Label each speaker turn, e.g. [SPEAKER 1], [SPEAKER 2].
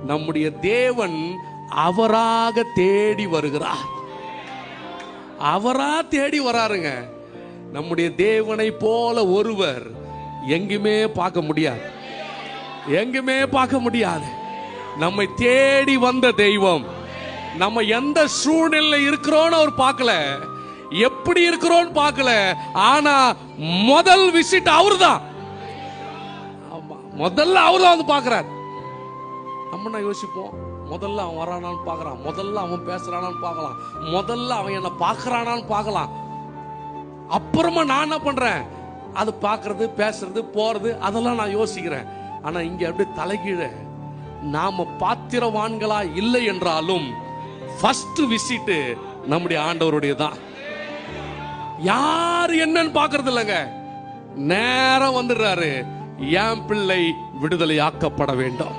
[SPEAKER 1] நம்முடைய தேவன் அவராக தேடி வருகிறார். அவரா தேடி வராருங்க. நம்முடைய தேவனை போல ஒருவர் எங்குமே பார்க்க முடியாது, எங்குமே பார்க்க முடியாது. நம்மை தேடி வந்த தெய்வம். நம்ம எந்த சூழ்நிலை இருக்கிறோன்னு அவர் பார்க்கல, எப்படி இருக்கிறோன்னு பார்க்கல. ஆனா முதல் விசிட் அவர்தான். முதல்ல அவர்தான் வந்து பார்க்கிறார். நம்ம நான் யோசிப்போம், முதல்ல அவன் வரானான்னு பார்க்கறான், முதல்ல அவன் பேசுறானான்னு பார்க்கலாம், முதல்ல அவன் என்ன பார்க்கறானான்னு பார்க்கலாம். அப்புறமா நான் என்ன பண்றேன், அது பார்க்கறது, பேசுறது, போறது, அதெல்லாம் நான் யோசிக்கிறேன். ஆனா இங்க அப்படியே தலைகீழ, நாம பாத்திரவான்களா இல்லை என்றாலும் ஃபர்ஸ்ட் விசிட் நம்முடைய ஆண்டவருடைய தான். யார் என்னன்னு பார்க்கறது இல்லைங்க, நேரம் வந்துடுறாரு. என் பிள்ளை விடுதலை ஆக்கப்பட வேண்டும்.